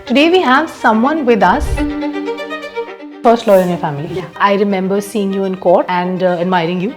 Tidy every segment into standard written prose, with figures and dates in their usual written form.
Today we have someone with us, first lawyer in your family. Yeah. I remember seeing you in court and admiring you.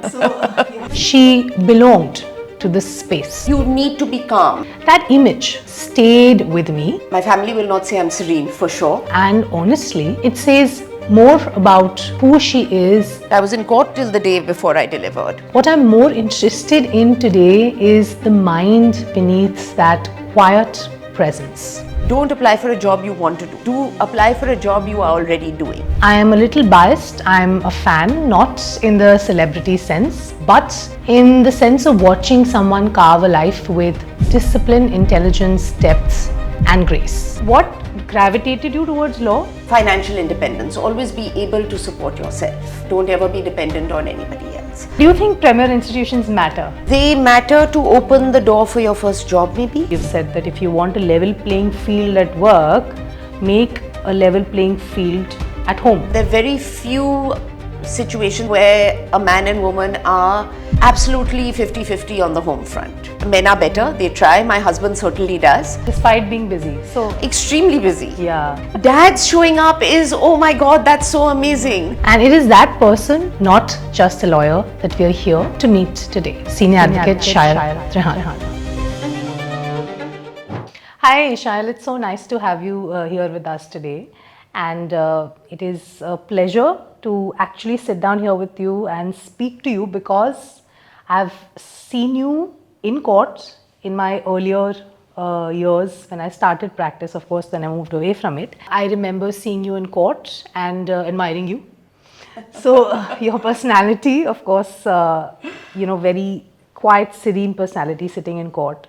She belonged to this space. You need to be calm. That image stayed with me. My family will not say I'm serene, for sure. And honestly, it says more about who she is. I was in court till the day before I delivered. What I'm more interested in today is the mind beneath that quiet presence. Don't apply for a job you want to do. Do apply for a job you are already doing. I am a little biased. I'm a fan, not in the celebrity sense, but in the sense of watching someone carve a life with discipline, intelligence, depth, and grace. What gravitated you towards law? Financial independence. Always be able to support yourself. Don't ever be dependent on anybody else. Do you think premier institutions matter? They matter to open the door for your first job, maybe. You've said that if you want a level playing field at work, make a level playing field at home. There are very few situations where a man and woman are absolutely 50-50 on the home front. Men are better, they try. My husband certainly does. Despite being busy. So extremely busy. Yeah. Dad's showing up is, oh my God, that's so amazing. And it is that person, not just a lawyer, that we are here to meet today. Senior Advocate Shyel Trehan. Hi Shyel, it's so nice to have you here with us today. And it is a pleasure to actually sit down here with you and speak to you because I've seen you in court in my earlier years when I started practice. Of course, then I moved away from it. I remember seeing you in court and admiring you. So your personality, of course, very quiet, serene personality sitting in court.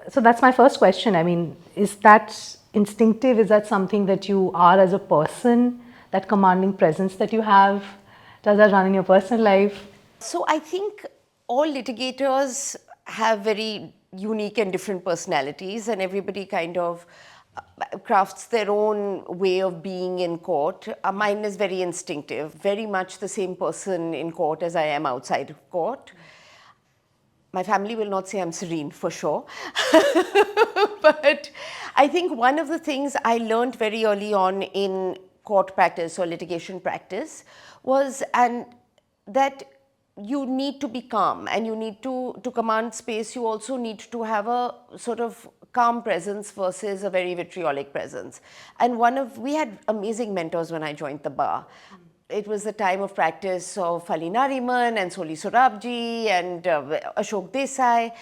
So that's my first question. I mean, is that instinctive? Is that something that you are as a person, that commanding presence that you have? Does that run in your personal life? So I think all litigators have very unique and different personalities, and everybody kind of crafts their own way of being in court. Mine is very instinctive, very much the same person in court as I am outside of court. My family will not say I'm serene, for sure. But I think one of the things I learned very early on in court practice or litigation practice was that you need to be calm, and you need to command space. You also need to have a sort of calm presence versus a very vitriolic presence. And we had amazing mentors when I joined the bar. It was the time of practice of Fali Nariman and Soli Sorabji and Ashok Desai.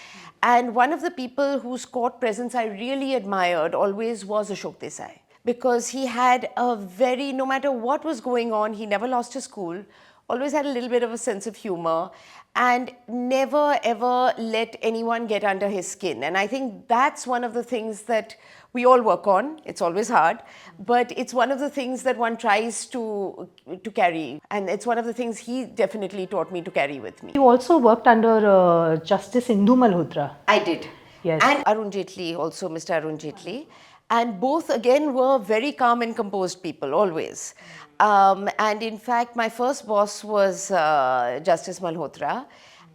And one of the people whose court presence I really admired always was Ashok Desai. Because he had no matter what was going on, he never lost his cool, always had a little bit of a sense of humor, and never ever let anyone get under his skin. And I think that's one of the things that we all work on. It's always hard, but it's one of the things that one tries to carry. And it's one of the things he definitely taught me to carry with me. You also worked under Justice Indu Malhotra. I did. Yes. And Arun Jaitley, also Mr. Arun Jaitley. And both again were very calm and composed people, always. And in fact, my first boss was Justice Malhotra.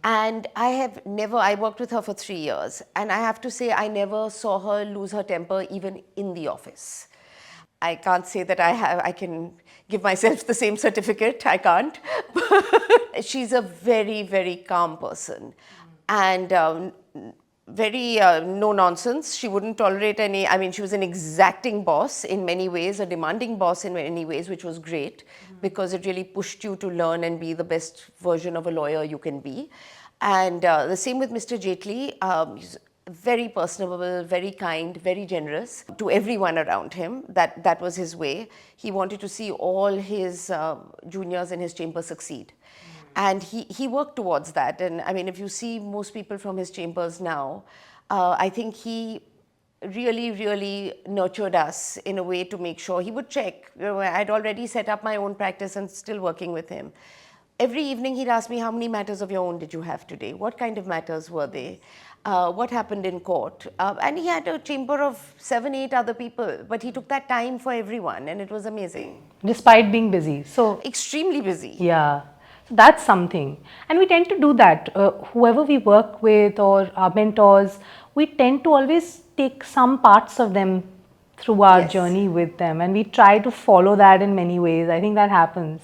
And I worked with her for 3 years. And I have to say, I never saw her lose her temper even in the office. I can't say that I can give myself the same certificate. I can't. She's a very, very calm person. And very no nonsense. She wouldn't tolerate she was an exacting boss in many ways, a demanding boss in many ways, which was great because it really pushed you to learn and be the best version of a lawyer you can be. And the same with Mr. Jaitley. He's very personable, very kind, very generous to everyone around him. That was his way. He wanted to see all his juniors in his chamber succeed. And he worked towards that. And I mean, if you see most people from his chambers now, I think he really, really nurtured us in a way to make sure he would check. I'd already set up my own practice and still working with him. Every evening he'd ask me, how many matters of your own did you have today? What kind of matters were they? What happened in court? And he had a chamber of 7-8 other people, but he took that time for everyone, and it was amazing. Despite being busy. So extremely busy. Yeah. That's something. And we tend to do that. Whoever we work with or our mentors, we tend to always take some parts of them through our Yes. journey with them, and we try to follow that in many ways. I think that happens,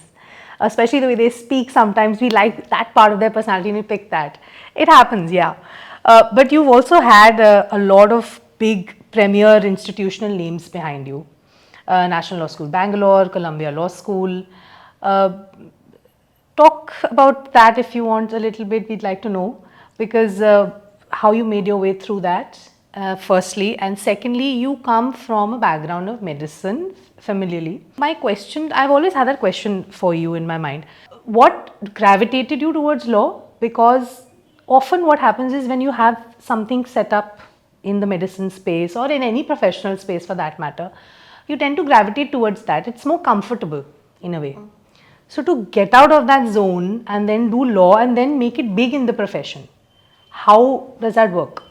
especially the way they speak. Sometimes we like that part of their personality and we pick that. It happens, yeah. But you've also had a lot of big premier institutional names behind you. National Law School Bangalore, Columbia Law School. Uh, Talk about that if you want a little bit. We'd like to know, because how you made your way through that, firstly, and secondly, you come from a background of medicine familiarly. My question, I've always had that question for you in my mind. What gravitated you towards law? Because often what happens is, when you have something set up in the medicine space or in any professional space for that matter, you tend to gravitate towards that. It's more comfortable in a way. So to get out of that zone and then do law and then make it big in the profession, how does that work?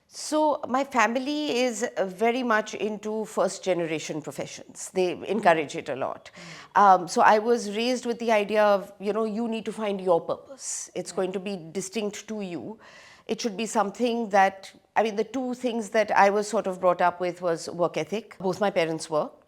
So my family is very much into first generation professions. They encourage it a lot. So I was raised with the idea of, you need to find your purpose. It's going to be distinct to you. It should be something that, the two things that I was sort of brought up with was work ethic. Both my parents worked.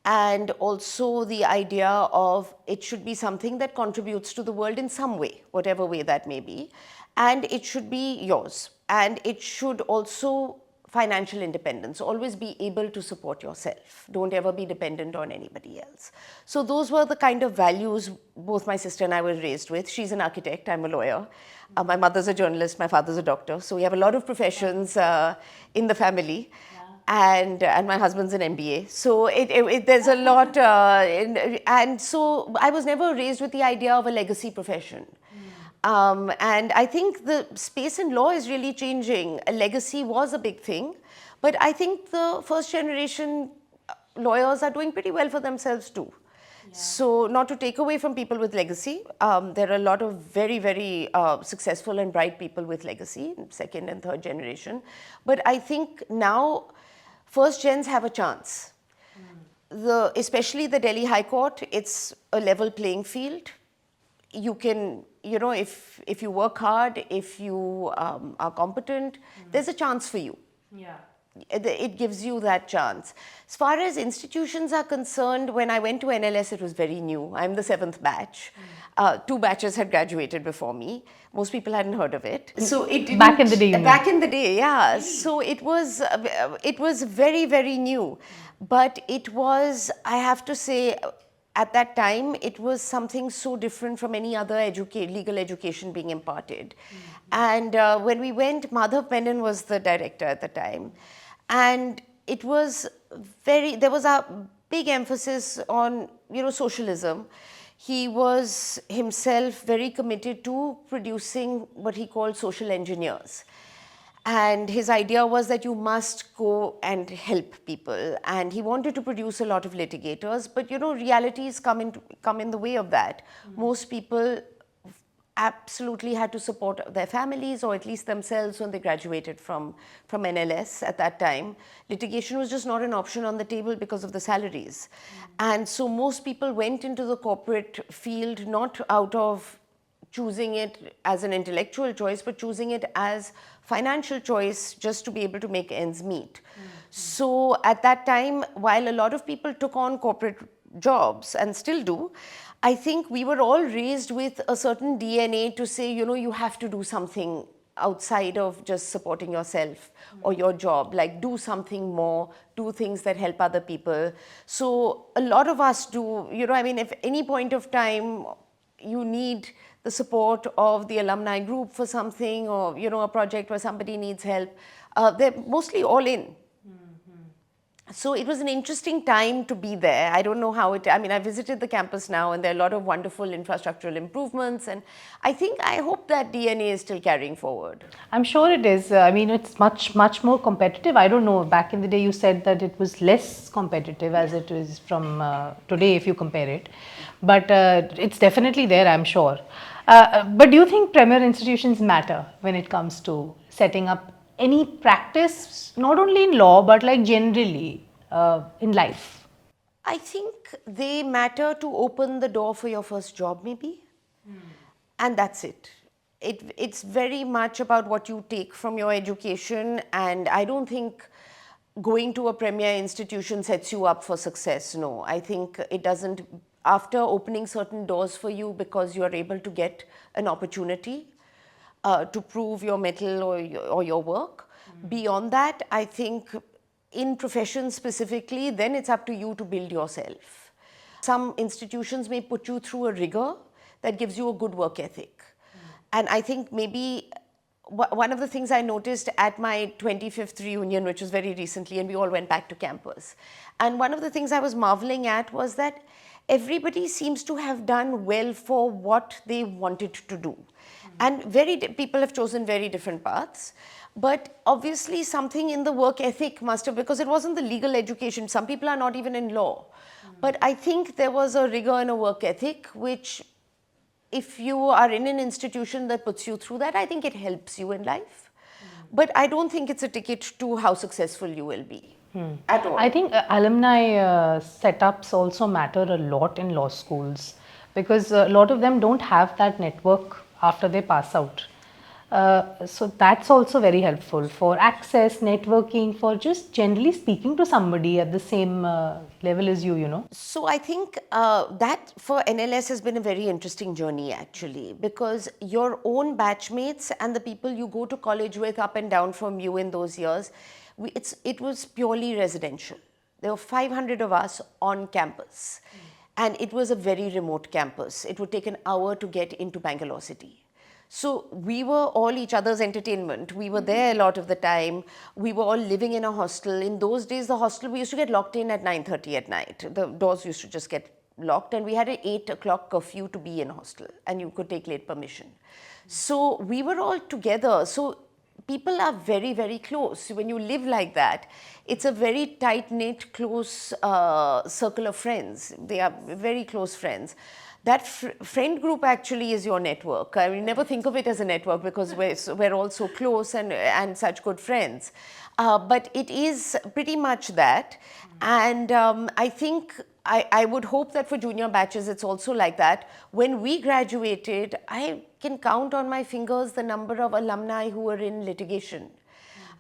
And also the idea of it should be something that contributes to the world in some way, whatever way that may be. And it should be yours. And it should also financial independence, always be able to support yourself. Don't ever be dependent on anybody else. So those were the kind of values both my sister and I were raised with. She's an architect, I'm a lawyer. My mother's a journalist, my father's a doctor. So we have a lot of professions in the family. And my husband's an MBA. So there's a lot, and so I was never raised with the idea of a legacy profession. And I think the space in law is really changing. A legacy was a big thing, but I think the first generation lawyers are doing pretty well for themselves too. Yeah. So not to take away from people with legacy, there are a lot of very, very successful and bright people with legacy, second and third generation. But I think now first gens have a chance. Especially the Delhi High Court, it's a level playing field. You can, if you work hard, if you are competent, there's a chance for you. Yeah. It gives you that chance. As far as institutions are concerned, when I went to NLS, it was very new. I'm the 7th batch. 2 batches had graduated before me. Most people hadn't heard of it. So it didn't, back in the day. Back in the day, yeah. So it was very, very new. But it was, I have to say, at that time, it was something so different from any other legal education being imparted. And when we went, Madhav Menon was the director at the time. And it was there was a big emphasis on, socialism. He was himself very committed to producing what he called social engineers. And his idea was that you must go and help people. And he wanted to produce a lot of litigators, but realities come in the way of that. Most people absolutely had to support their families or at least themselves when they graduated from NLS at that time. Litigation was just not an option on the table because of the salaries. And so most people went into the corporate field not out of choosing it as an intellectual choice, but choosing it as financial choice just to be able to make ends meet. So at that time, while a lot of people took on corporate jobs and still do, I think we were all raised with a certain DNA to say, you have to do something outside of just supporting yourself or your job, like do something more, do things that help other people. So a lot of us do, if any point of time you need the support of the alumni group for something or, a project where somebody needs help, they're mostly all in. So it was an interesting time to be there. I don't know how I visited the campus now and there are a lot of wonderful infrastructural improvements, and I hope that DNA is still carrying forward. I'm sure it is. It's much, much more competitive. I don't know, back in the day you said that it was less competitive as it is from today if you compare it. But it's definitely there, I'm sure. But do you think premier institutions matter when it comes to setting up any practice, not only in law, but like generally in life? I think they matter to open the door for your first job, maybe. And that's it. It's very much about what you take from your education, and I don't think going to a premier institution sets you up for success. No, I think it doesn't. After opening certain doors for you because you are able to get an opportunity to prove your mettle or your work, beyond that, I think in professions specifically, then it's up to you to build yourself. Some institutions may put you through a rigor that gives you a good work ethic. And I think maybe one of the things I noticed at my 25th reunion, which was very recently, and we all went back to campus. And one of the things I was marveling at was that everybody seems to have done well for what they wanted to do. And people have chosen very different paths. But obviously something in the work ethic must have, because it wasn't the legal education. Some people are not even in law. But I think there was a rigor and a work ethic, which if you are in an institution that puts you through that, I think it helps you in life. But I don't think it's a ticket to how successful you will be at all. I think alumni setups also matter a lot in law schools, because a lot of them don't have that network after they pass out. So that's also very helpful for access, networking, for just generally speaking to somebody at the same level as you, you know. So I think that for NLS has been a very interesting journey actually, because your own batchmates and the people you go to college with up and down from you in those years, it was purely residential. There were 500 of us on campus, and it was a very remote campus. It would take an hour to get into Bangalore city. So we were all each other's entertainment. We were there a lot of the time. We were all living in a hostel. In those days, the hostel, we used to get locked in at 9:30 at night. The doors used to just get locked, and we had an 8 o'clock curfew to be in a hostel, and you could take late permission. So we were all together. So people are very, very close. When you live like that, it's a very tight-knit, close circle of friends. They are very close friends. That friend group actually is your network. I mean, never think of it as a network because we're all so close and such good friends. But it is pretty much that. And I think I would hope that for junior batches it's also like that. When we graduated, I can count on my fingers the number of alumni who were in litigation.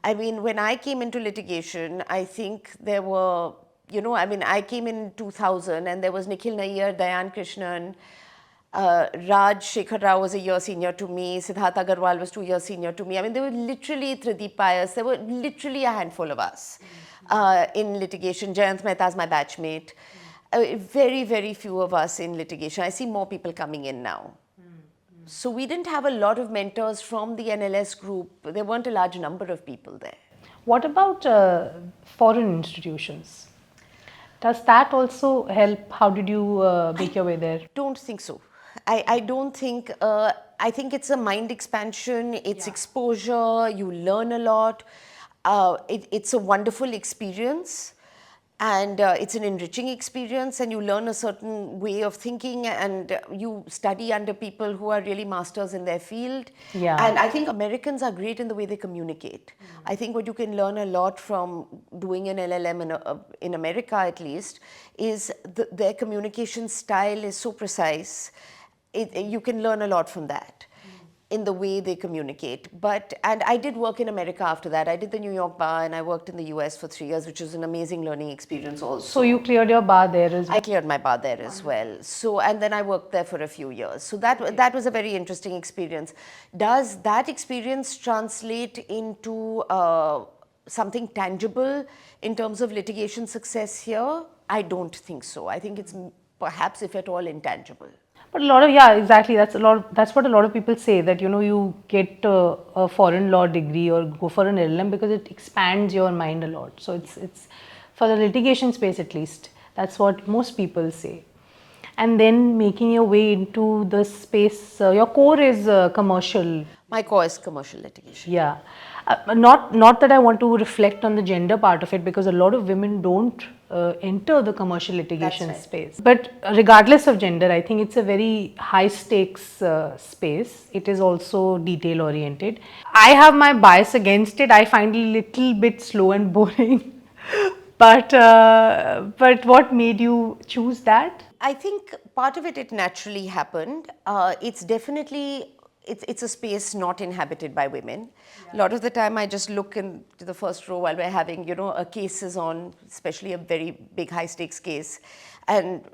I mean, when I came into litigation, I think there were, I came in 2000 and there was Nikhil Nayyar, Dayan Krishnan, Raj Shekhar Rao was a year senior to me, Siddharth Agarwal was 2 years senior to me. I mean, there were literally Trideep Pius, there were literally a handful of us in litigation. Jayant Mehta is my batchmate. Very, very few of us in litigation. I see more people coming in now. So we didn't have a lot of mentors from the NLS group. There weren't a large number of people there. What about foreign institutions? Does that also help? How did you make your way there? Don't think so. I don't think, I think it's a mind expansion, it's exposure, you learn a lot. It's a wonderful experience, and it's an enriching experience, and you learn a certain way of thinking, and you study under people who are really masters in their field. Yeah. And I think Americans are great in the way they communicate. I think what you can learn a lot from doing an LLM in America at least is their communication style is so precise. You can learn a lot from that in the way they communicate. And I did work in America after that. I did the New York bar and I worked in the US for 3 years, which was an amazing learning experience also. So you cleared your bar there as well? I cleared my bar there as well. So, and then I worked there for a few years. So that was a very interesting experience. Does that experience translate into something tangible in terms of litigation success here? I don't think so. I think it's perhaps, if at all, intangible. But a lot of, yeah, exactly. That's what a lot of people say, that, you get a foreign law degree or go for an LLM because it expands your mind a lot. So it's for the litigation space at least. That's what most people say. And then making your way into the space, your core is commercial. My core is commercial litigation. Yeah. Not that I want to reflect on the gender part of it, because a lot of women don't enter the commercial litigation space. But regardless of gender, I think it's a very high stakes space. It is also detail oriented. I have my bias against it. I find it a little bit slow and boring. But what made you choose that? I think part of it naturally happened. It's definitely it's a space not inhabited by women. A lot of the time I just look into the first row while we're having, a case is on, especially a very big high stakes case. And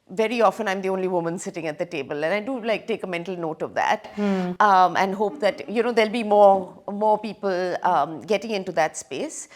very often I'm the only woman sitting at the table. And I do like take a mental note of that and hope that, there'll be more people getting into that space.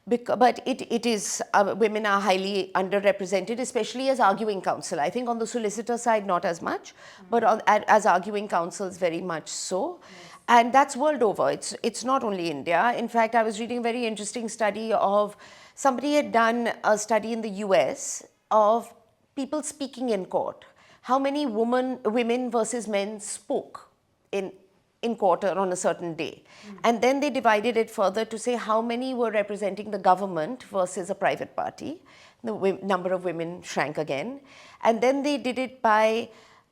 But it is, women are highly underrepresented, especially as arguing counsel. I think on the solicitor side, not as much, but as arguing counsels, very much so. And that's world over. It's not only India. In fact, I was reading a very interesting study of, somebody had done a study in the US of people speaking in court. How many women versus men spoke in court on a certain day. And then they divided it further to say how many were representing the government versus a private party. The number of women shrank again. And then they did it by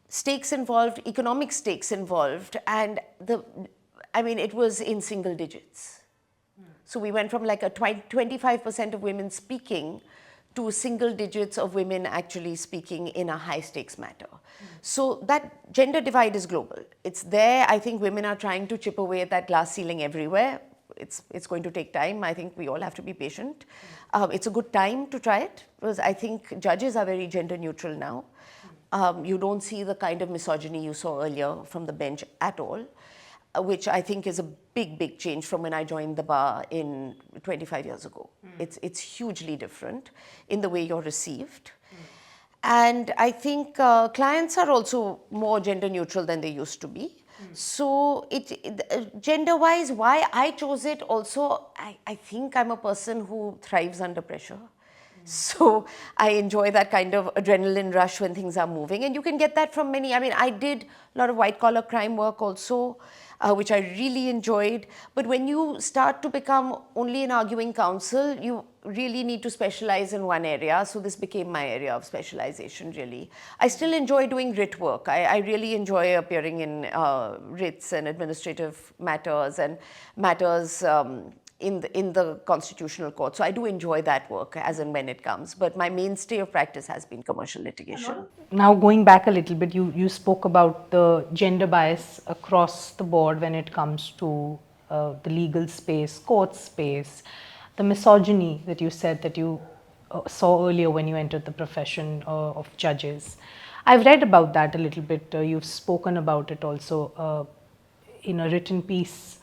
stakes involved, economic stakes involved, and it was in single digits. So we went from like a 25% of women speaking to single digits of women actually speaking in a high stakes matter. So that gender divide is global. It's there. I think women are trying to chip away at that glass ceiling everywhere. It's going to take time. I think we all have to be patient. It's a good time to try it, because I think judges are very gender neutral now. You don't see the kind of misogyny you saw earlier from the bench at all, which I think is a big change from when I joined the bar 25 years ago. It's hugely different in the way you're received. And I think clients are also more gender neutral than they used to be. So gender-wise, why I chose it also, I think I'm a person who thrives under pressure. So I enjoy that kind of adrenaline rush when things are moving. And you can get that from many. I did a lot of white-collar crime work also, which I really enjoyed. But when you start to become only an arguing counsel, you really need to specialize in one area. So this became my area of specialization, really. I still enjoy doing writ work. I really enjoy appearing in writs and administrative matters and matters in the constitutional court. So I do enjoy that work as and when it comes. But my mainstay of practice has been commercial litigation. Now going back a little bit, you spoke about the gender bias across the board when it comes to the legal space, court space, the misogyny that you said that you saw earlier when you entered the profession of judges. I've read about that a little bit. You've spoken about it also in a written piece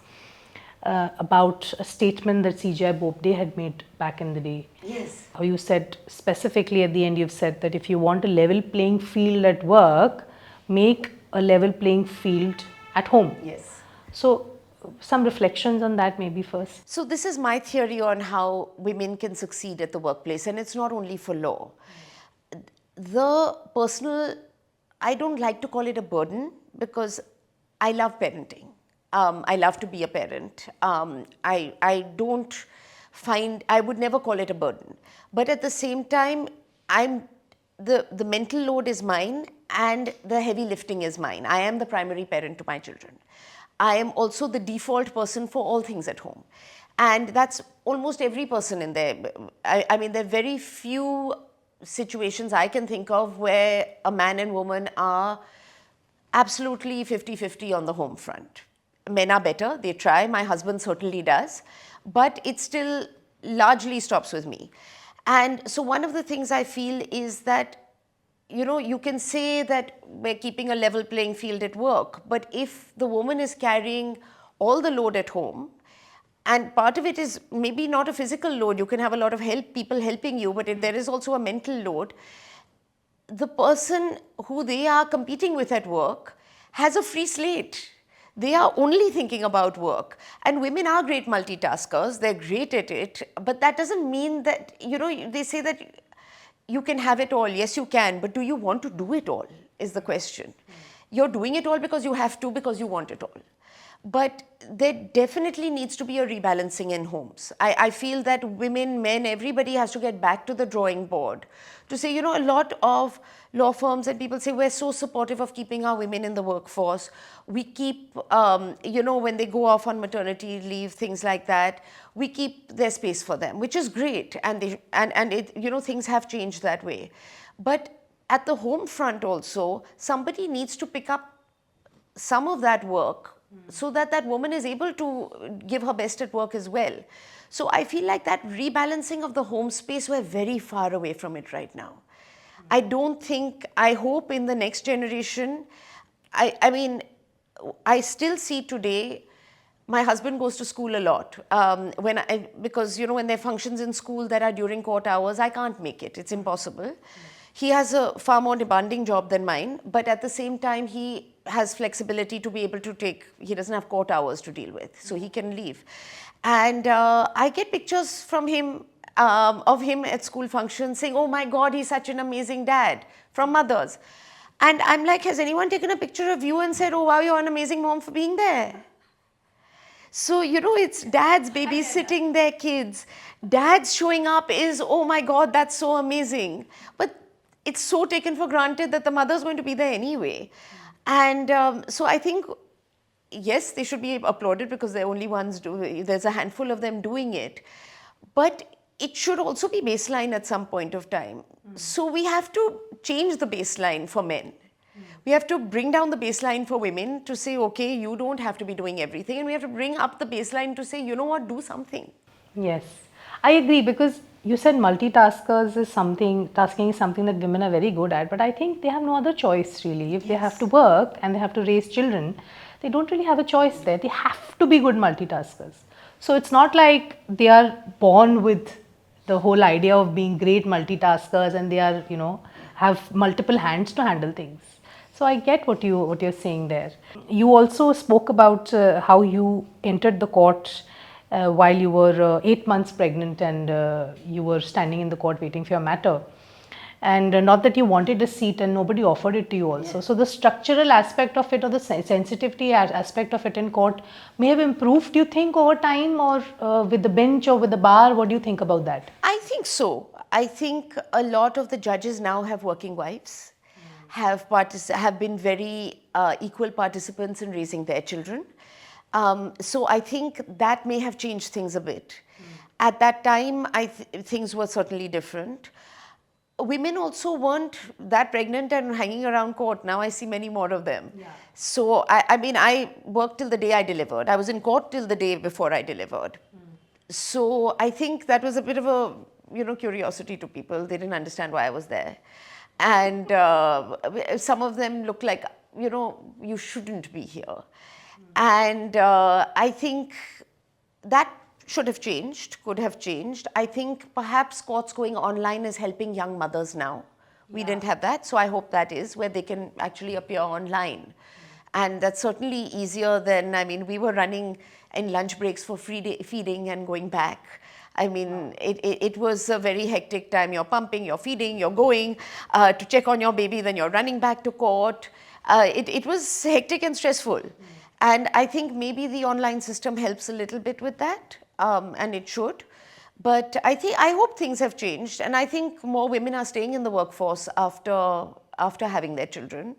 about a statement that CJI Bopde had made back in the day. Yes. You said specifically at the end, you've said that if you want a level playing field at work, make a level playing field at home. Yes. So some reflections on that maybe first. So this is my theory on how women can succeed at the workplace, and it's not only for law. The personal, I don't like to call it a burden, because I love parenting. I love to be a parent. I don't find, I would never call it a burden. But at the same time, the mental load is mine and the heavy lifting is mine. I am the primary parent to my children. I am also the default person for all things at home. And that's almost every person in there. There are very few situations I can think of where a man and woman are absolutely 50-50 on the home front. Men are better, they try, my husband certainly does, but it still largely stops with me. And so one of the things I feel is that, you can say that we're keeping a level playing field at work, but if the woman is carrying all the load at home, and part of it is maybe not a physical load, you can have a lot of people helping you, but there is also a mental load. The person who they are competing with at work has a free slate. They are only thinking about work. And women are great multitaskers, they're great at it, but that doesn't mean that, they say that you can have it all. Yes, you can, but do you want to do it all is the question. You're doing it all because you have to, because you want it all. But there definitely needs to be a rebalancing in homes. I feel that women, men, everybody has to get back to the drawing board to say, a lot of law firms and people say, we're so supportive of keeping our women in the workforce. We keep, when they go off on maternity leave, things like that, we keep their space for them, which is great. And things have changed that way. But at the home front also, somebody needs to pick up some of that work so that that woman is able to give her best at work as well. So I feel like that rebalancing of the home space, we're very far away from it right now. I don't think, I hope in the next generation, I mean, I still see today, my husband goes to school a lot. Because, you know, when there are functions in school that are during court hours, I can't make it. It's impossible. He has a far more demanding job than mine, but at the same time, he has flexibility to be able to take, he doesn't have court hours to deal with, so he can leave. And I get pictures from him, of him at school functions saying, oh my God, he's such an amazing dad, from mothers. And I'm like, has anyone taken a picture of you and said, oh wow, you're an amazing mom for being there? So, you know, it's dads babysitting their kids. Dads showing up is, oh my God, that's so amazing. But it's so taken for granted that the mother's going to be there anyway. And so I think, yes, they should be applauded because they're only ones there's a handful of them doing it. But it should also be baseline at some point of time. So we have to change the baseline for men. We have to bring down the baseline for women to say, okay, you don't have to be doing everything. And we have to bring up the baseline to say, you know what, do something. Yes, I agree, because you said multitaskers is something, tasking is something that women are very good at, but I think they have no other choice really. If they have to work and they have to raise children, they don't really have a choice there. They have to be good multitaskers. So it's not like they are born with the whole idea of being great multitaskers and they are, you know, have multiple hands to handle things. So I get what you're saying there. You also spoke about how you entered the court while you were 8 months pregnant and you were standing in the court waiting for your matter. And not that you wanted a seat and nobody offered it to you also. Yeah. So the structural aspect of it or the sensitivity aspect of it in court may have improved, do you think, over time, or with the bench or with the bar? What do you think about that? I think so. I think a lot of the judges now have working wives, have been very equal participants in raising their children. So I think that may have changed things a bit. At that time, things were certainly different. Women also weren't that pregnant and hanging around court. Now I see many more of them. Yeah. So I mean, I worked till the day I delivered. I was in court till the day before I delivered. So I think that was a bit of a, you know, curiosity to people. They didn't understand why I was there. And some of them looked like, you know, you shouldn't be here. And I think that should have changed, could have changed. I think perhaps courts going online is helping young mothers now. We didn't have that, so I hope that is where they can actually appear online. And that's certainly easier than, I mean, we were running in lunch breaks for feeding and going back. I mean, it was a very hectic time. You're pumping, you're feeding, you're going to check on your baby, then you're running back to court. It was hectic and stressful. And I think maybe the online system helps a little bit with that, and it should. But I hope things have changed, and I think more women are staying in the workforce after having their children.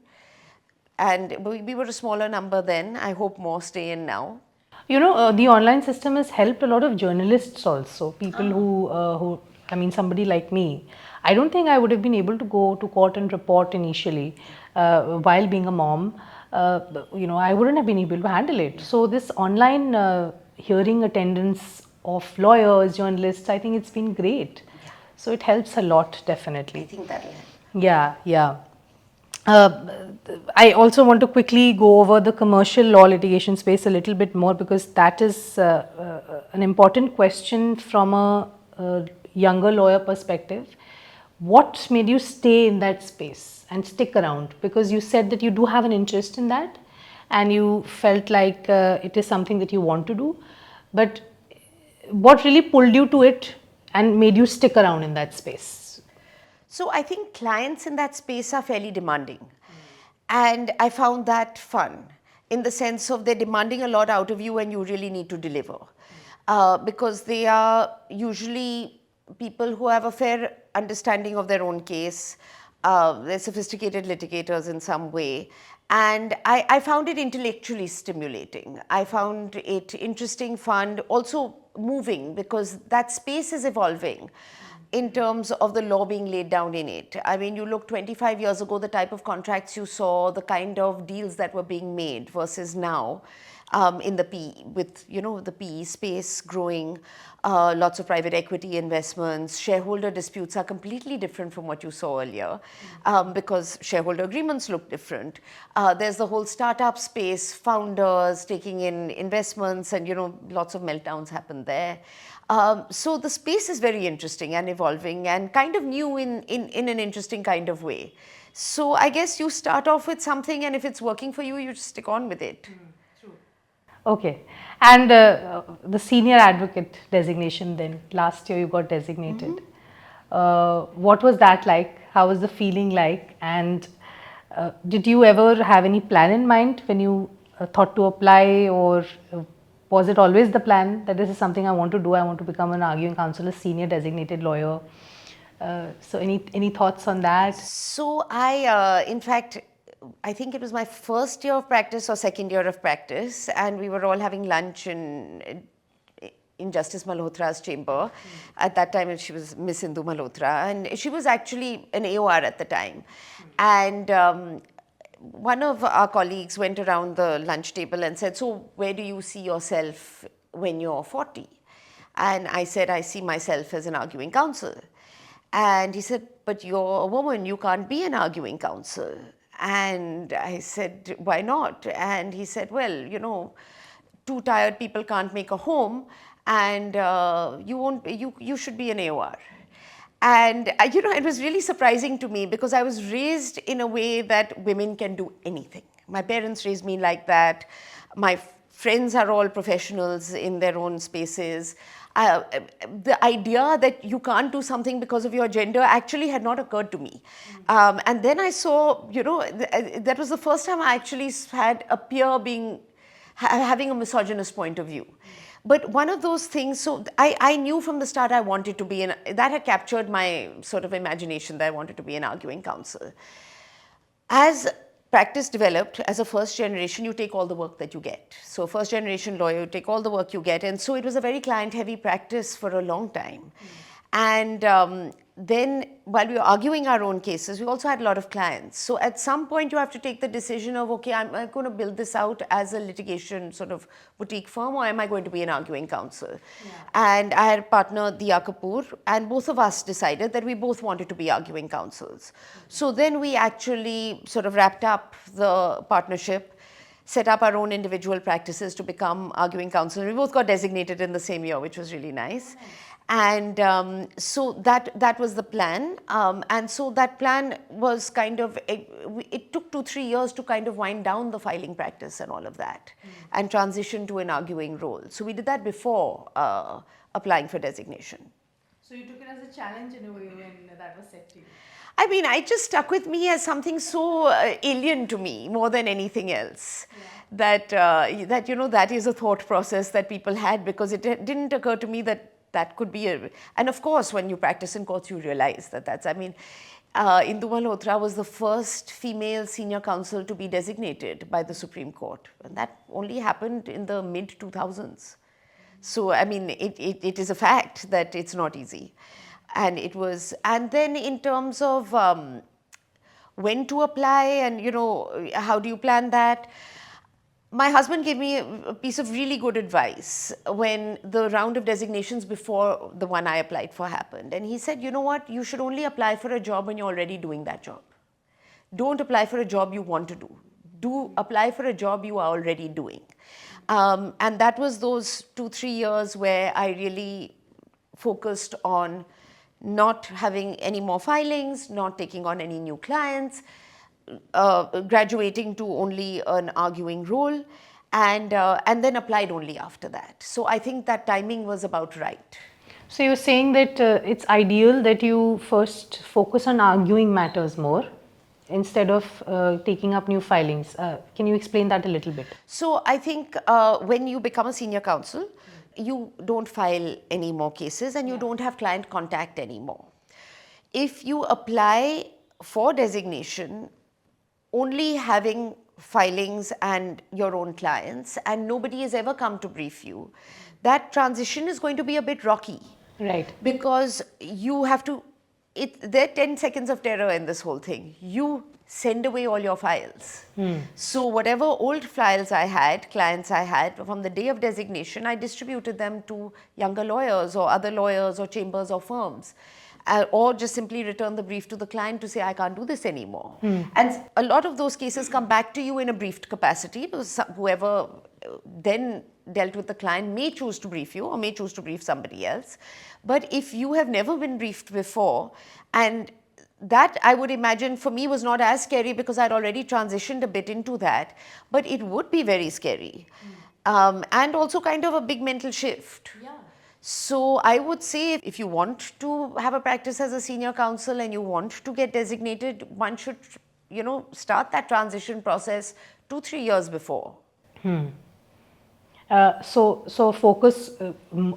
And we were a smaller number then. I hope more stay in now. You know, the online system has helped a lot of journalists also. People who, I mean, somebody like me. I don't think I would have been able to go to court and report initially while being a mom. You know, I wouldn't have been able to handle it. So this online hearing attendance of lawyers, journalists, I think it's been great. Yeah. So it helps a lot, definitely. I think that will help. Yeah, yeah. I also want to quickly go over the commercial law litigation space a little bit more, because that is an important question from a younger lawyer perspective. What made you stay in that space and stick around? Because you said that you do have an interest in that and you felt like it is something that you want to do. But what really pulled you to it and made you stick around in that space? So I think clients in that space are fairly demanding. And I found that fun, in the sense of they're demanding a lot out of you and you really need to deliver. Because they are usually people who have a fair understanding of their own case. They're sophisticated litigators in some way. And I found it intellectually stimulating. I found it interesting, fun, also moving, because that space is evolving in terms of the law being laid down in it. I mean, you look 25 years ago, the type of contracts you saw, the kind of deals that were being made versus now. in the PE, with the PE space growing, lots of private equity investments. Shareholder disputes are completely different from what you saw earlier, because shareholder agreements look different. There's the whole startup space, founders taking in investments, and lots of meltdowns happen there. So the space is very interesting and evolving and kind of new in an interesting kind of way. So I guess you start off with something, and if it's working for you, you just stick on with it. Okay. And the Senior Advocate designation then, last year you got designated. What was that like? How was the feeling like? And did you ever have any plan in mind when you thought to apply, or was it always the plan that this is something I want to do? I want to become an arguing counsel, a senior designated lawyer. So any thoughts on that? So in fact, I think it was my first year of practice or second year of practice, and we were all having lunch in Justice Malhotra's chamber. At that time, she was Miss Indu Malhotra, and she was actually an AOR at the time. And one of our colleagues went around the lunch table and said, "So where do you see yourself when you're 40? And I said, "I see myself as an arguing counsel." And he said, "But you're a woman, you can't be an arguing counsel." And I said, "Why not?" And he said, "Well, two tired people can't make a home, and you should be an AOR." And it was really surprising to me, because I was raised in a way that women can do anything. My parents raised me like that. My friends are all professionals in their own spaces. The idea that you can't do something because of your gender actually had not occurred to me. And then I saw, that was the first time I actually had a peer having a misogynist point of view. But one of those things, so I knew from the start I wanted to be, that had captured my sort of imagination, that I wanted to be an arguing counsel. As practice developed, as a first generation, you take all the work that you get. So first generation lawyer, you take all the work you get. And so it was a very client heavy practice for a long time. And then while we were arguing our own cases, we also had a lot of clients. So at some point you have to take the decision of, okay, am I going to build this out as a litigation sort of boutique firm, or am I going to be an arguing counsel? Yeah. And I had a partner, Diya Kapoor, and both of us decided that we both wanted to be arguing counsels. So then we actually sort of wrapped up the partnership, set up our own individual practices to become arguing counsel. We both got designated in the same year, which was really nice. And so that was the plan. And so that plan was kind of, it took 2-3 years to kind of wind down the filing practice and all of that, and transition to an arguing role. So we did that before applying for designation. So you took it as a challenge in a way when that was set to you? I mean, it just stuck with me as something so alien to me more than anything else. Yeah. That is a thought process that people had, because it didn't occur to me that could be and of course, when you practice in courts, you realize Indu Malhotra was the first female senior counsel to be designated by the Supreme Court. And that only happened in the mid-2000s. So, I mean, it is a fact that it's not easy. And it was, and then in terms of when to apply and, how do you plan that? My husband gave me a piece of really good advice when the round of designations before the one I applied for happened. And he said, "You know what, you should only apply for a job when you're already doing that job. Don't apply for a job you want to do. Apply for a job you are already doing." And that was those 2-3 years where I really focused on not having any more filings, not taking on any new clients, graduating to only an arguing role, and then applied only after that. So I think that timing was about right. So you're saying that it's ideal that you first focus on arguing matters more instead of taking up new filings. Can you explain that a little bit? So I think when you become a senior counsel, you don't file any more cases, and you don't have client contact anymore. If you apply for designation only having filings and your own clients, and nobody has ever come to brief you, that transition is going to be a bit rocky. Right. Because you have to there are 10 seconds of terror in this whole thing. You send away all your files. So whatever old files I had, clients I had, from the day of designation, I distributed them to younger lawyers or other lawyers or chambers or firms. Or just simply return the brief to the client to say, I can't do this anymore. And a lot of those cases come back to you in a briefed capacity, because whoever then dealt with the client may choose to brief you or may choose to brief somebody else. But if you have never been briefed before, and that, I would imagine, for me was not as scary because I'd already transitioned a bit into that, but it would be very scary. And also kind of a big mental shift. Yeah. So I would say, if you want to have a practice as a senior counsel and you want to get designated, one should, start that transition process 2-3 years before. So focus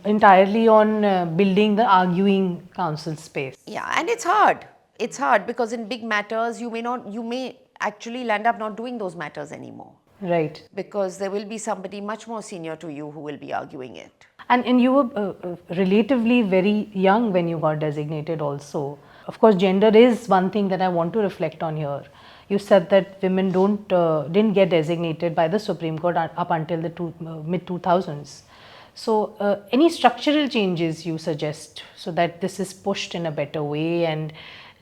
entirely on building the arguing counsel space. Yeah, and it's hard. It's hard because in big matters, you may actually land up not doing those matters anymore. Right. Because there will be somebody much more senior to you who will be arguing it. And you were relatively very young when you got designated also. Of course, gender is one thing that I want to reflect on here. You said that women didn't get designated by the Supreme Court up until the mid-2000s. So any structural changes you suggest so that this is pushed in a better way and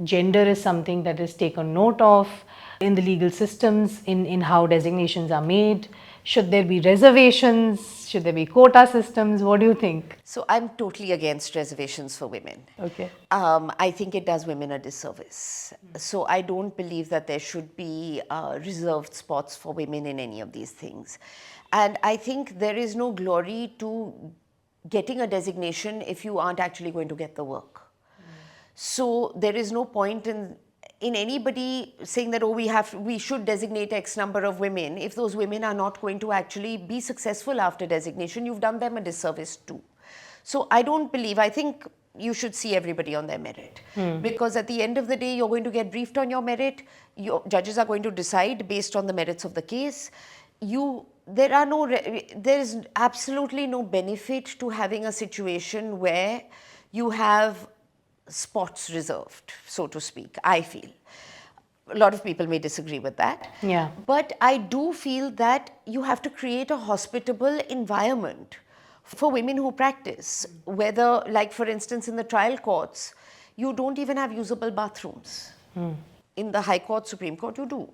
gender is something that is taken note of in the legal systems, in how designations are made? Should there be reservations? Should there be quota systems? What do you think? So I'm totally against reservations for women. Okay. I think it does women a disservice. So I don't believe that there should be reserved spots for women in any of these things. And I think there is no glory to getting a designation if you aren't actually going to get the work. So there is no point in anybody saying that, we should designate X number of women. If those women are not going to actually be successful after designation, you've done them a disservice too. So I think you should see everybody on their merit. Because at the end of the day, you're going to get briefed on your merit. Your judges are going to decide based on the merits of the case. There is absolutely no benefit to having a situation where you have spots reserved, so to speak, I feel. A lot of people may disagree with that. Yeah. But I do feel that you have to create a hospitable environment for women who practice. Whether, like for instance, in the trial courts, you don't even have usable bathrooms. In the High Court, Supreme Court, you do.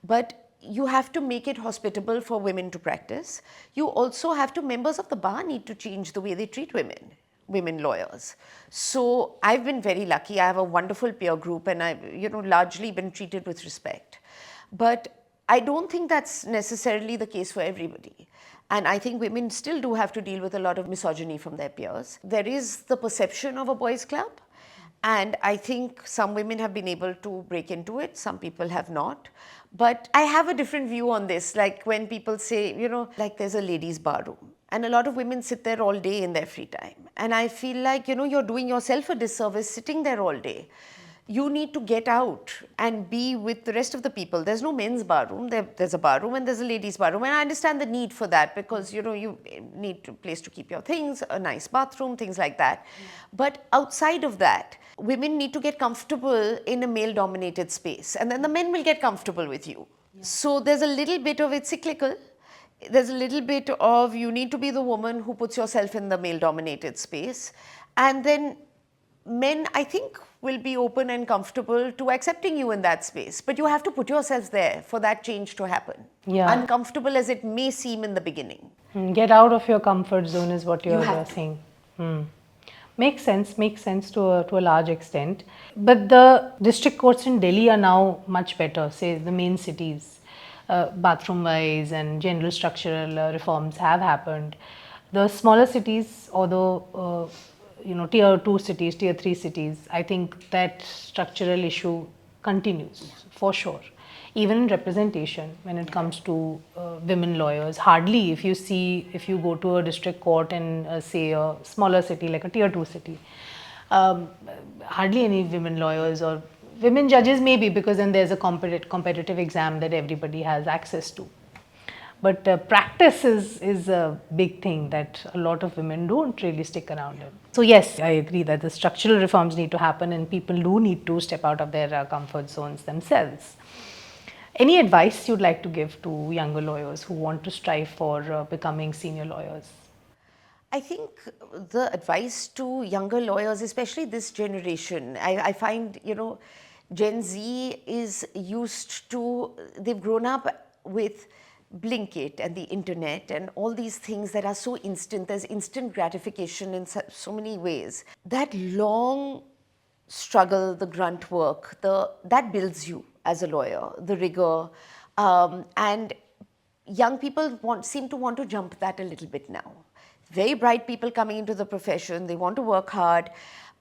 But you have to make it hospitable for women to practice. You also have to, members of the bar need to change the way they treat women lawyers. So I've been very lucky. I have a wonderful peer group and I've largely been treated with respect. But I don't think that's necessarily the case for everybody. And I think women still do have to deal with a lot of misogyny from their peers. There is the perception of a boys' club. And I think some women have been able to break into it, some people have not. But I have a different view on this. Like when people say, like there's a ladies' bar room. And a lot of women sit there all day in their free time. And I feel like, you're doing yourself a disservice sitting there all day. You need to get out and be with the rest of the people. There's no men's bar room. There's a bar room and there's a ladies' bar room. And I understand the need for that because, you need a place to keep your things, a nice bathroom, things like that. But outside of that, women need to get comfortable in a male-dominated space. And then the men will get comfortable with you. Yeah. So there's a little bit of it cyclical. There's a little bit of you need to be the woman who puts yourself in the male-dominated space. And then men, I think, will be open and comfortable to accepting you in that space. But you have to put yourself there for that change to happen. Yeah. Uncomfortable as it may seem in the beginning. Get out of your comfort zone is what you're saying. Makes sense to a large extent. But the district courts in Delhi are now much better, say the main cities. Bathroom-wise and general structural reforms have happened. The smaller cities, although tier 2 cities, tier 3 cities, I think that structural issue continues for sure. Even in representation, when it comes to women lawyers, hardly if you go to a district court in say a smaller city like a tier 2 city, hardly any women lawyers or women judges maybe, because then there's a competitive exam that everybody has access to. But practice is a big thing that a lot of women don't really stick around in. So yes, I agree that the structural reforms need to happen and people do need to step out of their comfort zones themselves. Any advice you'd like to give to younger lawyers who want to strive for becoming senior lawyers? I think the advice to younger lawyers, especially this generation, I find, Gen Z is used to, they've grown up with Blinkit and the internet and all these things that are so instant. There's instant gratification in so many ways. That long struggle, the grunt work, that builds you as a lawyer, the rigor, and young people seem to want to jump that a little bit now. Very bright people coming into the profession, they want to work hard,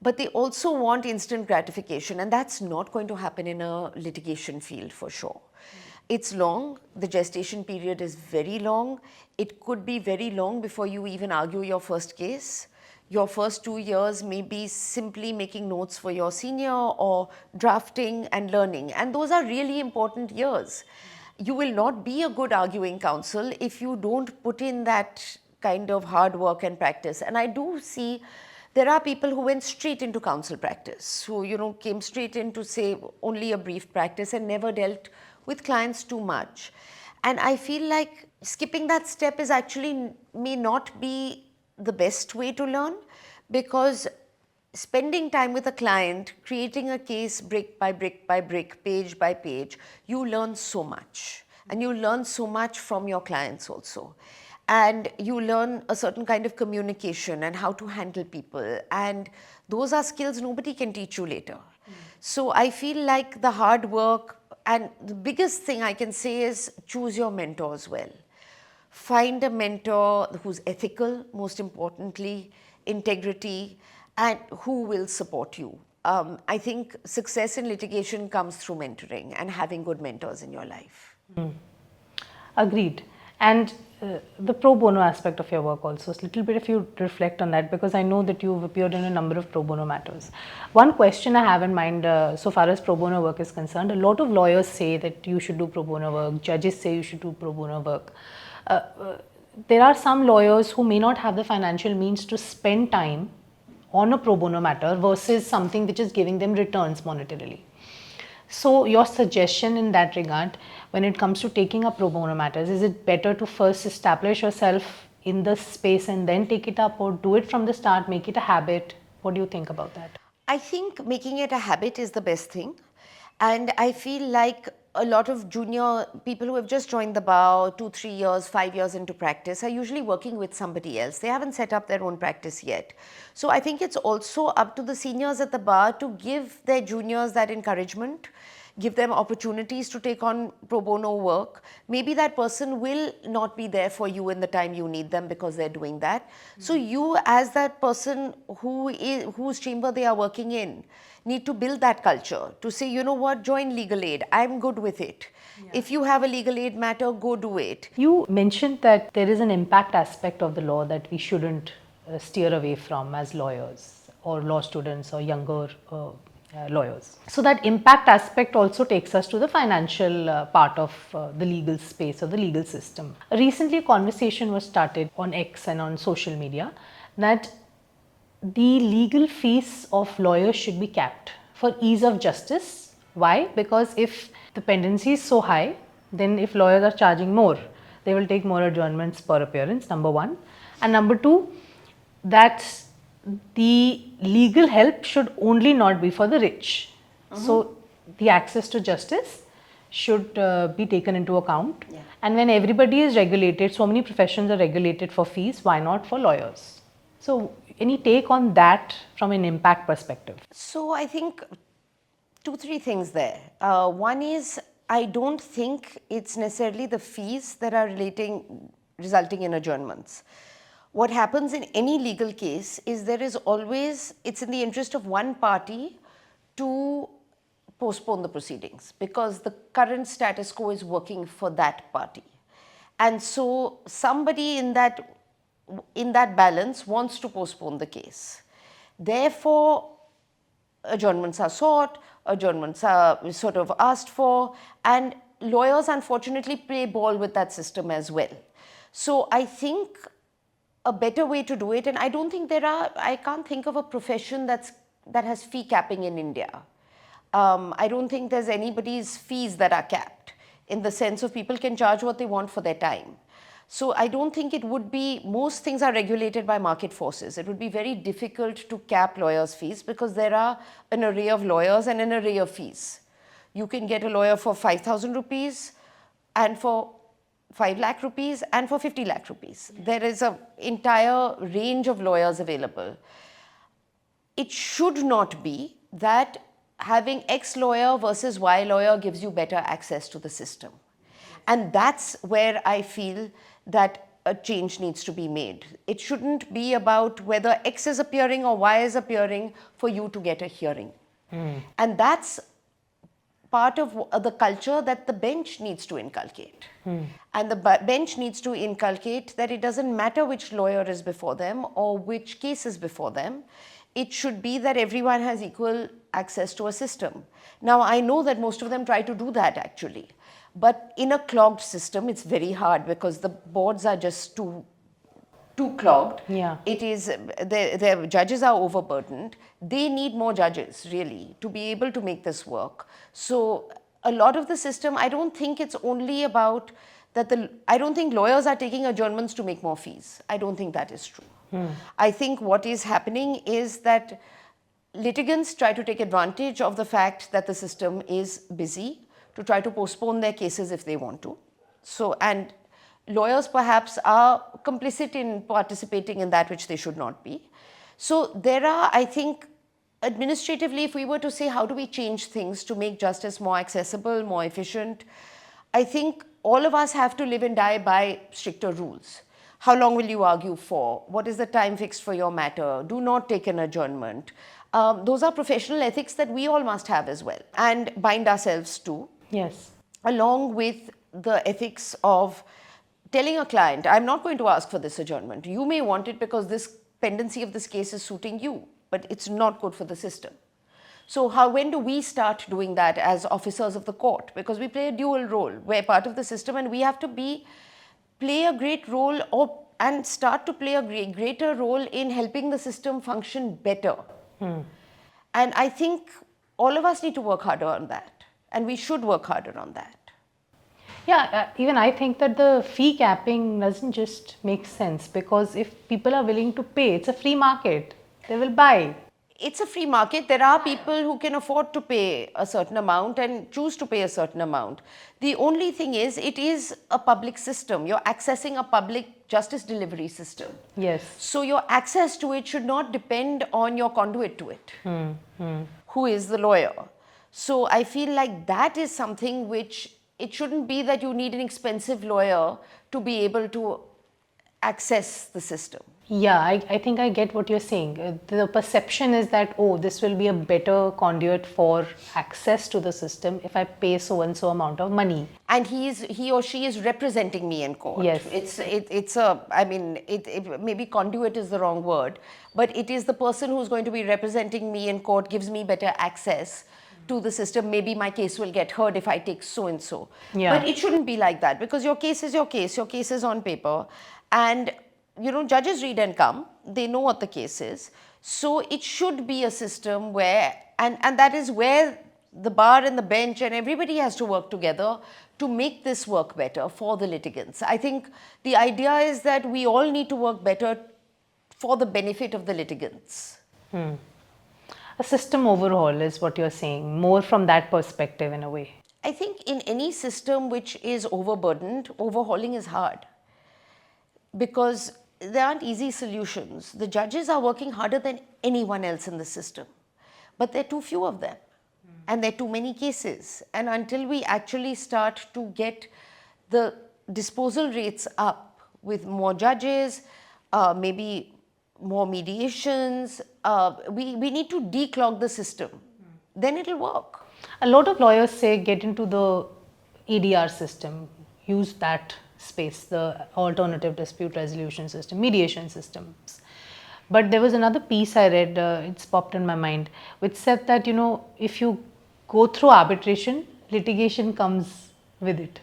but they also want instant gratification, and that's not going to happen in a litigation field for sure. It's long, the gestation period is very long. It could be very long before you even argue your first case. Your first 2 years may be simply making notes for your senior or drafting and learning, and those are really important years. You will not be a good arguing counsel if you don't put in that kind of hard work and practice. And I do see there are people who went straight into counsel practice, who came straight into, say, only a brief practice and never dealt with clients too much. And I feel like skipping that step is actually may not be the best way to learn, because spending time with a client, creating a case brick by brick by brick, page by page, you learn so much. And you learn so much from your clients also. And you learn a certain kind of communication and how to handle people. And those are skills nobody can teach you later. So I feel like the hard work, and the biggest thing I can say is choose your mentors well. Find a mentor who's ethical, most importantly, integrity, and who will support you. I think success in litigation comes through mentoring and having good mentors in your life. Agreed. And the pro bono aspect of your work also, a little bit if you reflect on that, because I know that you've appeared in a number of pro bono matters. One question I have in mind so far as pro bono work is concerned, a lot of lawyers say that you should do pro bono work, judges say you should do pro bono work. There are some lawyers who may not have the financial means to spend time on a pro bono matter versus something which is giving them returns monetarily. So your suggestion in that regard, when it comes to taking up pro bono matters, is it better to first establish yourself in the space and then take it up, or do it from the start, make it a habit? What do you think about that? I think making it a habit is the best thing. And I feel like a lot of junior people who have just joined the bar 2, 3 years, 5 years into practice are usually working with somebody else. They haven't set up their own practice yet. So I think it's also up to the seniors at the bar to give their juniors that encouragement, give them opportunities to take on pro bono work. Maybe that person will not be there for you in the time you need them because they're doing that. So you, as that person whose chamber they are working in, need to build that culture to say, you know what, join legal aid. I'm good with it. Yeah. If you have a legal aid matter, go do it. You mentioned that there is an impact aspect of the law that we shouldn't steer away from as lawyers or law students or younger lawyers. So that impact aspect also takes us to the financial part of the legal space or the legal system. Recently, a conversation was started on X and on social media that the legal fees of lawyers should be capped for ease of justice. Why? Because if the pendency is so high, then if lawyers are charging more, they will take more adjournments per appearance, number one. And number two, that the legal help should only not be for the rich. So the access to justice should be taken into account. Yeah. And when everybody is regulated, so many professions are regulated for fees, why not for lawyers? So any take on that from an impact perspective? So I think 2, 3 things there. One is, I don't think it's necessarily the fees that are resulting in adjournments. What happens in any legal case is there is always, it's in the interest of one party to postpone the proceedings because the current status quo is working for that party. And so somebody in that balance wants to postpone the case. Therefore, adjournments are sought, adjournments are sort of asked for, and lawyers unfortunately play ball with that system as well. So I think a better way to do it, and I don't think I can't think of a profession that has fee capping in India. I don't think there's anybody's fees that are capped in the sense of people can charge what they want for their time. So I don't think it would be, most things are regulated by market forces. It would be very difficult to cap lawyers' fees because there are an array of lawyers and an array of fees. You can get a lawyer for 5,000 rupees and for 5 lakh rupees and for 50 lakh rupees. There is an entire range of lawyers available. It should not be that having X lawyer versus Y lawyer gives you better access to the system. And that's where I feel that a change needs to be made. It shouldn't be about whether X is appearing or Y is appearing for you to get a hearing. And that's part of the culture that the bench needs to inculcate. And the bench needs to inculcate that it doesn't matter which lawyer is before them or which case is before them. It should be that everyone has equal access to a system. Now, I know that most of them try to do that actually. But in a clogged system, it's very hard because the boards are just too clogged. Yeah. It is, their judges are overburdened. They need more judges, really, to be able to make this work. So a lot of the system, I don't think it's only about that I don't think lawyers are taking adjournments to make more fees. I don't think that is true. I think what is happening is that litigants try to take advantage of the fact that the system is busy to try to postpone their cases if they want to. So, and lawyers perhaps are complicit in participating in that which they should not be. So there are, I think, administratively, if we were to say how do we change things to make justice more accessible, more efficient, I think all of us have to live and die by stricter rules. How long will you argue for? What is the time fixed for your matter? Do not take an adjournment. Those are professional ethics that we all must have as well and bind ourselves to. Yes. Along with the ethics of telling a client, I'm not going to ask for this adjournment. You may want it because this pendency of this case is suiting you, but it's not good for the system. So when do we start doing that as officers of the court? Because we play a dual role. We're part of the system and we have to play a great role and start to play a greater role in helping the system function better. And I think all of us need to work harder on that. And we should work harder on that. Yeah, even I think that the fee capping doesn't just make sense because if people are willing to pay, it's a free market. They will buy. It's a free market. There are people who can afford to pay a certain amount and choose to pay a certain amount. The only thing is, it is a public system. You're accessing a public justice delivery system. Yes. So your access to it should not depend on your conduit to it, who is the lawyer. So I feel like that is something which, it shouldn't be that you need an expensive lawyer to be able to access the system. Yeah, I think I get what you're saying. The perception is that, oh, this will be a better conduit for access to the system if I pay so and so amount of money. And he or she is representing me in court. Yes. Maybe conduit is the wrong word, but it is the person who's going to be representing me in court, gives me better access to the system. Maybe my case will get heard if I take so and so. Yeah. But it shouldn't be like that because your case is your case is on paper, and judges read and come, they know what the case is. So it should be a system where, and that is where the bar and the bench and everybody has to work together to make this work better for the litigants. I think the idea is that we all need to work better for the benefit of the litigants. A system overhaul is what you're saying, more from that perspective in a way. I think in any system which is overburdened, overhauling is hard because there aren't easy solutions. The judges are working harder than anyone else in the system, but there are too few of them and there are too many cases. And until we actually start to get the disposal rates up with more judges, maybe more mediations, we need to declog the system. Then it'll work. A lot of lawyers say get into the EDR system, use that space, the alternative dispute resolution system, mediation systems. But there was another piece I read, it's popped in my mind, which said that, if you go through arbitration, litigation comes with it.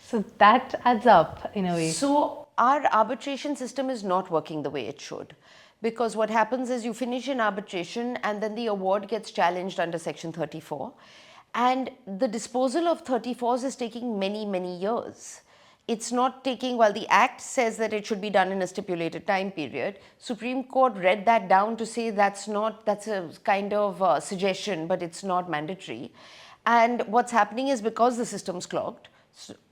So that adds up in a way. So our arbitration system is not working the way it should. Because what happens is you finish an arbitration and then the award gets challenged under Section 34. And the disposal of 34s is taking many, many years. It's not taking, well, the Act says that it should be done in a stipulated time period. Supreme Court read that down to say that's a kind of suggestion, but it's not mandatory. And what's happening is because the system's clogged,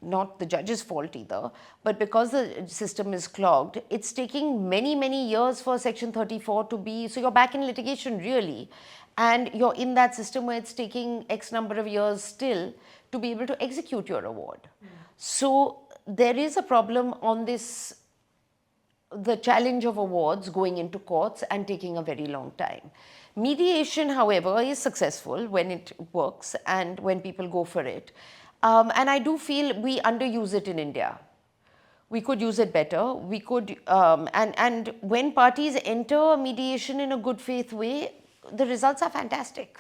not the judge's fault either, but because the system is clogged, it's taking many, many years for Section 34 to be, so you're back in litigation really. And you're in that system where it's taking X number of years still to be able to execute your award. So there is a problem on this, the challenge of awards going into courts and taking a very long time. Mediation, however, is successful when it works and when people go for it. And I do feel we underuse it in India. We could use it better. We could, and when parties enter mediation in a good faith way, the results are fantastic.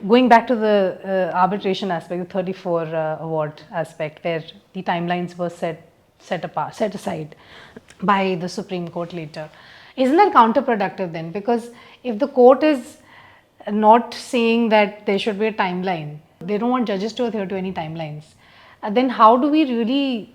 Going back to the arbitration aspect, the 34 award aspect, where the timelines were set aside by the Supreme Court later, isn't that counterproductive then? Because if the court is not saying that there should be a timeline, they don't want judges to adhere to any timelines, then how do we really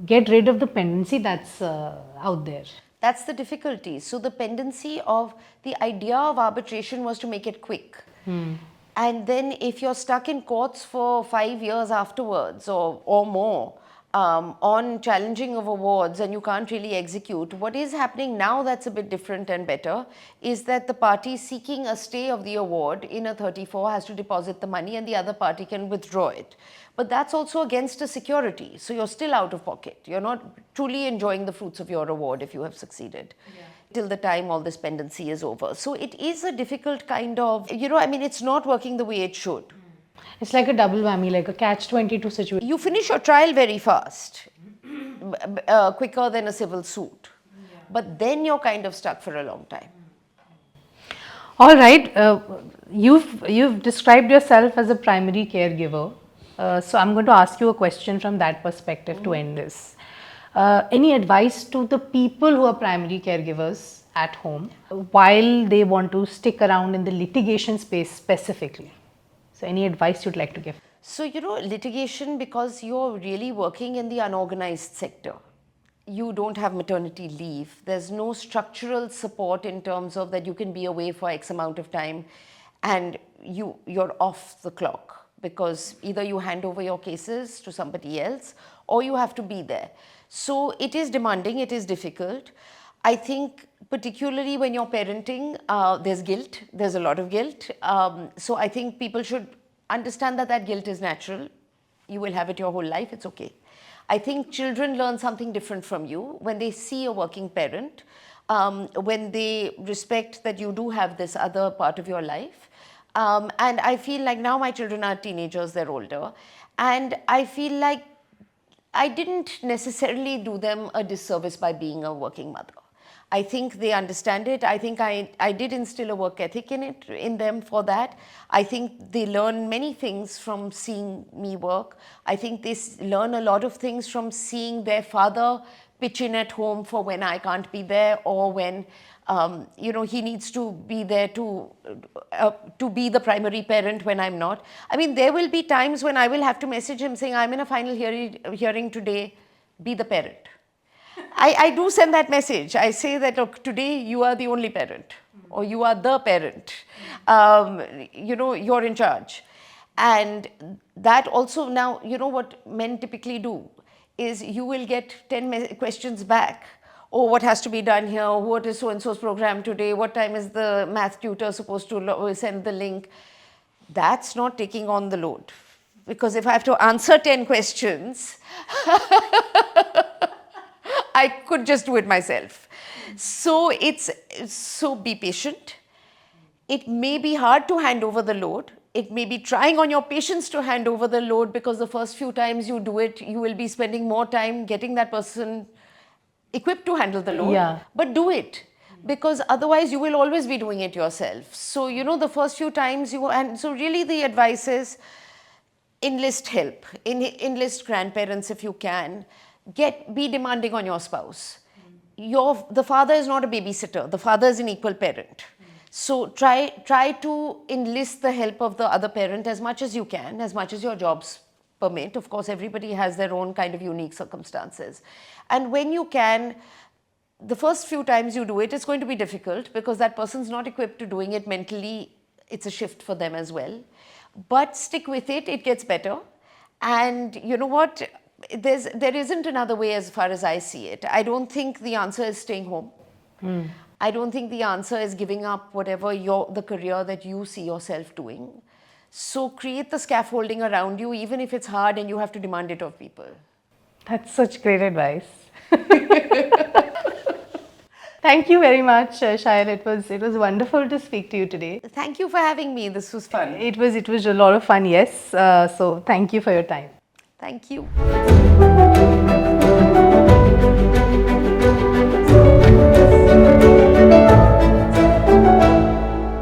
get rid of the pendency that's out there? That's the difficulty. So the pendency of the idea of arbitration was to make it quick. And then if you're stuck in courts for 5 years afterwards or more on challenging of awards and you can't really execute, what is happening now that's a bit different and better is that the party seeking a stay of the award in a 34 has to deposit the money and the other party can withdraw it. But that's also against a security. So you're still out of pocket. You're not truly enjoying the fruits of your award if you have succeeded. Till the time all this pendency is over. So it is a difficult kind of, it's not working the way it should. It's like a double whammy, like a catch-22 situation. You finish your trial very fast, quicker than a civil suit. But then you're kind of stuck for a long time. All right. You've described yourself as a primary caregiver. So I'm going to ask you a question from that perspective to end this. Any advice to the people who are primary caregivers at home while they want to stick around in the litigation space specifically? So any advice you'd like to give? So, litigation, because you're really working in the unorganized sector. You don't have maternity leave. There's no structural support in terms of that you can be away for X amount of time and you're off the clock. Because either you hand over your cases to somebody else or you have to be there. So it is demanding, it is difficult. I think particularly when you're parenting, there's guilt, there's a lot of guilt. So I think people should understand that guilt is natural. You will have it your whole life, it's okay. I think children learn something different from you when they see a working parent, when they respect that you do have this other part of your life. And I feel like now my children are teenagers, they're older. And I feel like I didn't necessarily do them a disservice by being a working mother. I think they understand it. I think I did instill a work ethic in them for that. I think they learn many things from seeing me work. I think they learn a lot of things from seeing their father pitch in at home for when I can't be there or when he needs to be there to be the primary parent when I'm not. I mean, there will be times when I will have to message him saying, I'm in a final hearing today, be the parent. I do send that message. I say that, look, today you are the only parent or you are the parent. You're in charge. And that also now, what men typically do is you will get 10 questions back. Oh, what has to be done here? What is so-and-so's program today? What time is the math tutor supposed to send the link? That's not taking on the load. Because if I have to answer 10 questions, I could just do it myself. So be patient. It may be hard to hand over the load. It may be trying on your patience to hand over the load because the first few times you do it, you will be spending more time getting that person equipped to handle the load. Yeah. But do it. Because otherwise you will always be doing it yourself. So, the first few times and so really the advice is, enlist help, enlist grandparents if you can. Be demanding on your spouse. The father is not a babysitter. The father is an equal parent. So try to enlist the help of the other parent as much as you can, as much as your jobs permit. Of course, everybody has their own kind of unique circumstances. And when you can, the first few times you do it, it's going to be difficult because that person's not equipped to doing it mentally. It's a shift for them as well. But stick with it, it gets better. And you know what? There isn't another way as far as I see it. I don't think the answer is staying home. I don't think the answer is giving up whatever the career that you see yourself doing. So create the scaffolding around you, even if it's hard and you have to demand it of people. That's such great advice. Thank you very much, Shyel. It was wonderful to speak to you today. Thank you for having me. This was fun. It was a lot of fun, yes. So thank you for your time. Thank you.